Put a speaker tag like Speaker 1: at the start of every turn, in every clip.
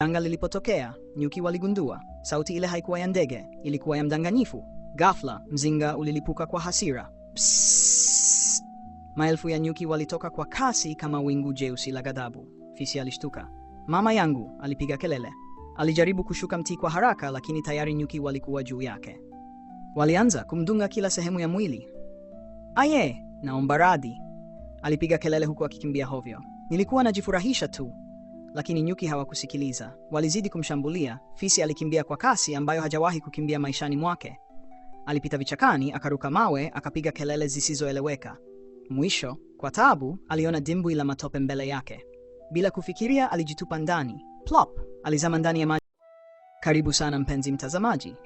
Speaker 1: Janga lilipotokea, nyuki waligundua sauti ile haikuwa ya ndege, ilikuwa ya mdanganyifu. Ghafla, mzinga ulilipuka kwa hasira. Psst! Maelfu ya nyuki walitoka kwa kasi kama wingu jeusi la ghadhabu. Fisi alishtuka. "Mama yangu!" alipiga kelele. Alijaribu kushuka mti kwa haraka, lakini tayari nyuki walikuwa juu yake. Walianza kumdunga kila sehemu ya mwili. "Aye, naomba radhi!" alipiga kelele huku akikimbia hovyo. "Nilikuwa najifurahisha tu." Lakini nyuki hawakusikiliza. Walizidi kumshambulia. Fisi alikimbia kwa kasi ambayo hajawahi kukimbia maishani mwake. Alipita vichakani, akaruka mawe, akapiga kelele zisizoeleweka. Mwisho, kwa taabu, aliona dimbwi la matope mbele yake. Bila kufikiria, alijitupa ndani. Plop! Alizama ndani ya maji. Karibu sana mpenzi mtazamaji.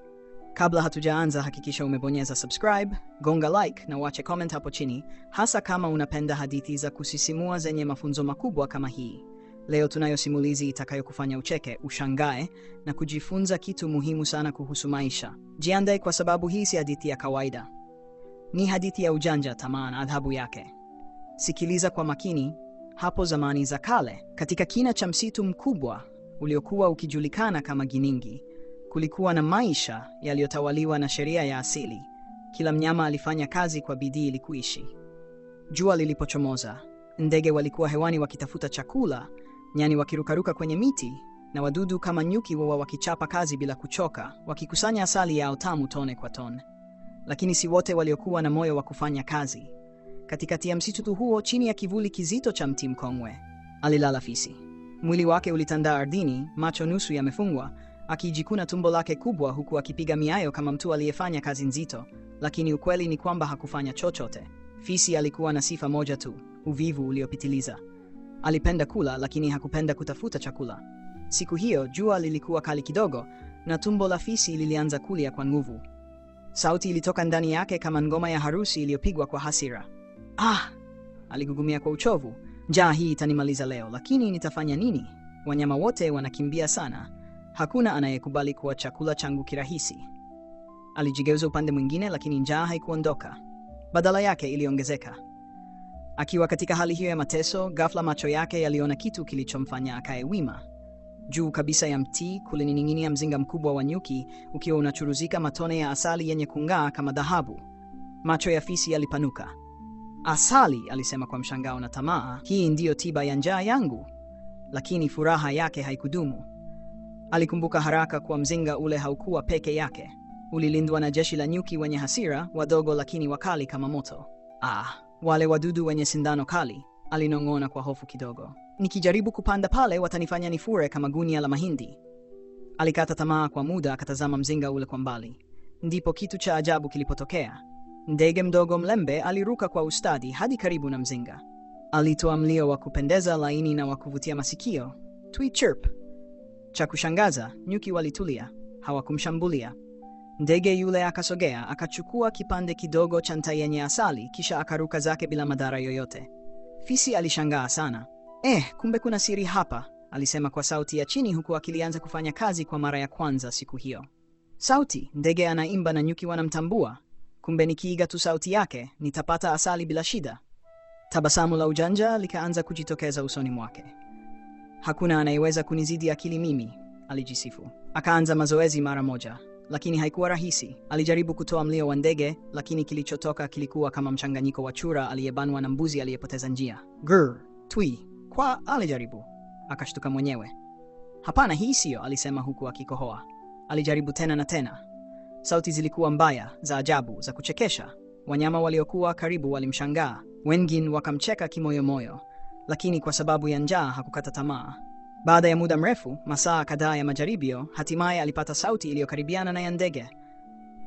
Speaker 1: Kabla hatujaanza, hakikisha umebonyeza subscribe, gonga like na wache comment hapo chini, hasa kama unapenda hadithi za kusisimua zenye mafunzo makubwa kama hii. Leo tunayo simulizi itakayokufanya ucheke, ushangae na kujifunza kitu muhimu sana kuhusu maisha. Jiandae kwa sababu hii si hadithi ya kawaida. Ni hadithi ya ujanja, tamaa na adhabu yake. Sikiliza kwa makini. Hapo zamani za kale, katika kina cha msitu mkubwa uliokuwa ukijulikana kama Giningi, kulikuwa na maisha yaliyotawaliwa na sheria ya asili. Kila mnyama alifanya kazi kwa bidii ili kuishi. Jua lilipochomoza, ndege walikuwa hewani wakitafuta chakula, nyani wakirukaruka kwenye miti, na wadudu kama nyuki wao wakichapa kazi bila kuchoka, wakikusanya asali yao tamu tone kwa tone. Lakini si wote waliokuwa na moyo wa kufanya kazi. Katikati ya msitu huo, chini ya kivuli kizito cha mti mkongwe, alilala fisi. Mwili wake ulitandaa ardhini, macho nusu yamefungwa, akijikuna tumbo lake kubwa huku akipiga miayo kama mtu aliyefanya kazi nzito, lakini ukweli ni kwamba hakufanya chochote. Fisi alikuwa na sifa moja tu, uvivu uliopitiliza. Alipenda kula, lakini hakupenda kutafuta chakula. Siku hiyo jua lilikuwa kali kidogo, na tumbo la fisi lilianza kulia kwa nguvu. Sauti ilitoka ndani yake kama ngoma ya harusi iliyopigwa kwa hasira. "Ah!" aligugumia kwa uchovu. "Njaa hii itanimaliza leo, lakini nitafanya nini? Wanyama wote wanakimbia sana. Hakuna anayekubali kuwa chakula changu kirahisi." Alijigeuza upande mwingine, lakini njaa haikuondoka. Badala yake iliongezeka. Akiwa katika hali hiyo ya mateso, ghafla macho yake yaliona kitu kilichomfanya akae wima. Juu kabisa ya mti kulining'inia mzinga mkubwa wa nyuki, ukiwa unachuruzika matone ya asali yenye kung'aa kama dhahabu. Macho ya fisi yalipanuka. "Asali!" alisema kwa mshangao na tamaa. "Hii ndiyo tiba ya njaa yangu." Lakini furaha yake haikudumu. Alikumbuka haraka kuwa mzinga ule haukuwa peke yake. Ulilindwa na jeshi la nyuki wenye hasira, wadogo lakini wakali kama moto. Wale wadudu wenye sindano kali, alinong'ona kwa hofu kidogo. "Nikijaribu kupanda pale watanifanya nifure kama gunia la mahindi." Alikata tamaa kwa muda, akatazama mzinga ule kwa mbali. Ndipo kitu cha ajabu kilipotokea. Ndege mdogo mlembe aliruka kwa ustadi hadi karibu na mzinga. Alitoa mlio wa kupendeza, laini na wa kuvutia masikio. Tweet chirp. Cha kushangaza, nyuki walitulia, hawakumshambulia. Ndege yule akasogea, akachukua kipande kidogo cha nta yenye asali, kisha akaruka zake bila madhara yoyote. Fisi alishangaa sana. Kumbe kuna siri hapa," alisema kwa sauti ya chini huku akilianza kufanya kazi kwa mara ya kwanza siku hiyo. Sauti, ndege anaimba na nyuki wanamtambua. Kumbe nikiiga tu sauti yake, nitapata asali bila shida. Tabasamu la ujanja likaanza kujitokeza usoni mwake. "Hakuna anayeweza kunizidi akili mimi," alijisifu. Akaanza mazoezi mara moja. Lakini haikuwa rahisi. Alijaribu kutoa mlio wa ndege, lakini kilichotoka kilikuwa kama mchanganyiko wa chura aliyebanwa na mbuzi aliyepoteza njia. "Grr, twi, kwa," alijaribu. Akashtuka mwenyewe. "Hapana, hii siyo," alisema huku akikohoa. Alijaribu tena na tena. Sauti zilikuwa mbaya, za ajabu, za kuchekesha. Wanyama waliokuwa karibu walimshangaa. Wengine wakamcheka kimoyomoyo. Lakini kwa sababu ya njaa hakukata tamaa. Baada ya muda mrefu, masaa kadhaa ya majaribio, hatimaye alipata sauti iliyokaribiana na ya ndege.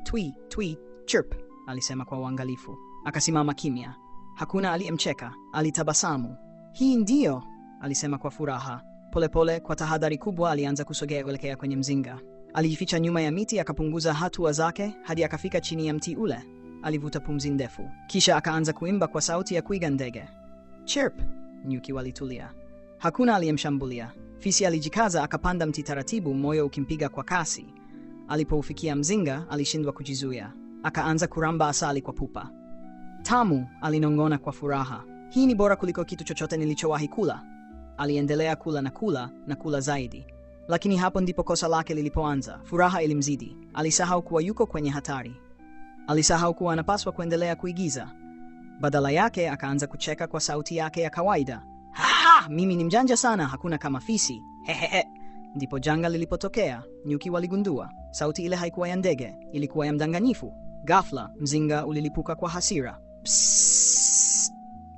Speaker 1: "Twi, twi, chirp," alisema kwa uangalifu. Akasimama kimya. Hakuna aliyemcheka, alitabasamu. "Hii ndiyo," alisema kwa furaha. Polepole, kwa tahadhari kubwa, alianza kusogea kuelekea kwenye mzinga. Alijificha nyuma ya miti, akapunguza hatua zake hadi akafika chini ya mti ule. Alivuta pumzi ndefu. Kisha akaanza kuimba kwa sauti ya kuiga ndege. Chirp! Nyuki walitulia. Hakuna aliyemshambulia. Fisi alijikaza, akapanda mti taratibu, moyo ukimpiga kwa kasi. Alipoufikia mzinga, alishindwa kujizuia. Akaanza kuramba asali kwa pupa. "Tamu," alinong'ona kwa furaha. "Hii ni bora kuliko kitu chochote nilichowahi kula." Aliendelea kula na kula na kula zaidi. Lakini hapo ndipo kosa lake lilipoanza. Furaha ilimzidi. Alisahau kuwa yuko kwenye hatari. Alisahau kuwa anapaswa kuendelea kuigiza. Badala yake akaanza kucheka kwa sauti yake ya kawaida. Ha, mimi ni mjanja sana, hakuna kama fisi. Hehehe. Ndipo janga lilipotokea. Nyuki waligundua sauti ile haikuwa ya ndege, ilikuwa ya mdanganyifu. Ghafla mzinga ulilipuka kwa hasira. Psst.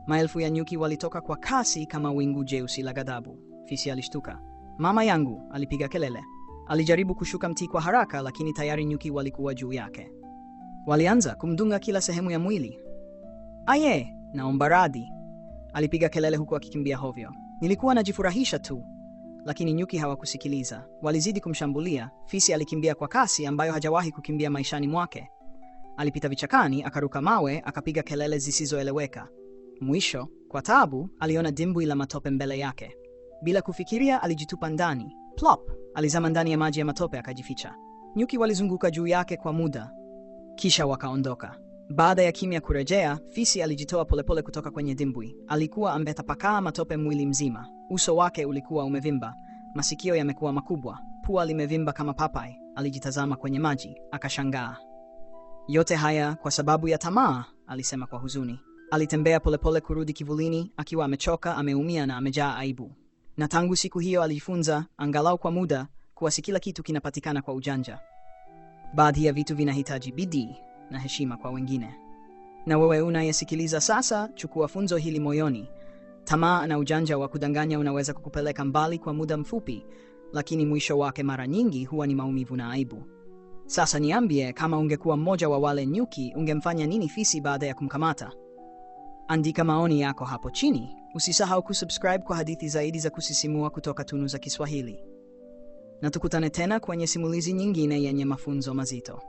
Speaker 1: Maelfu ya nyuki walitoka kwa kasi kama wingu jeusi la ghadhabu. Fisi alishtuka. Mama yangu, alipiga kelele. Alijaribu kushuka mti kwa haraka, lakini tayari nyuki walikuwa juu yake. Walianza kumdunga kila sehemu ya mwili. Aye, naomba radhi, alipiga kelele huku akikimbia hovyo. Nilikuwa najifurahisha tu. Lakini nyuki hawakusikiliza. Walizidi kumshambulia. Fisi alikimbia kwa kasi ambayo hajawahi kukimbia maishani mwake. Alipita vichakani, akaruka mawe, akapiga kelele zisizoeleweka. Mwisho, kwa taabu, aliona dimbwi la matope mbele yake. Bila kufikiria, alijitupa ndani. Plop! Alizama ndani ya maji ya matope akajificha. Nyuki walizunguka juu yake kwa muda, kisha wakaondoka. Baada ya kimya kurejea, fisi alijitoa polepole kutoka kwenye dimbwi. Alikuwa ametapakaa matope mwili mzima. Uso wake ulikuwa umevimba, masikio yamekuwa makubwa, pua limevimba kama papai. Alijitazama kwenye maji, akashangaa. Yote haya kwa sababu ya tamaa, alisema kwa huzuni. Alitembea polepole kurudi kivulini, akiwa amechoka, ameumia na amejaa aibu. Na tangu siku hiyo alijifunza, angalau kwa muda, kuwa si kila kitu kinapatikana kwa ujanja. Baadhi ya vitu vinahitaji bidii na heshima kwa wengine. Na wewe unayesikiliza sasa, chukua funzo hili moyoni. Tamaa na ujanja wa kudanganya unaweza kukupeleka mbali kwa muda mfupi, lakini mwisho wake mara nyingi huwa ni maumivu na aibu. Sasa niambie, kama ungekuwa mmoja wa wale nyuki, ungemfanya nini fisi baada ya kumkamata? Andika maoni yako hapo chini. Usisahau kusubscribe kwa hadithi zaidi za kusisimua kutoka Tunu za Kiswahili. Na tukutane tena kwenye simulizi nyingine yenye mafunzo mazito.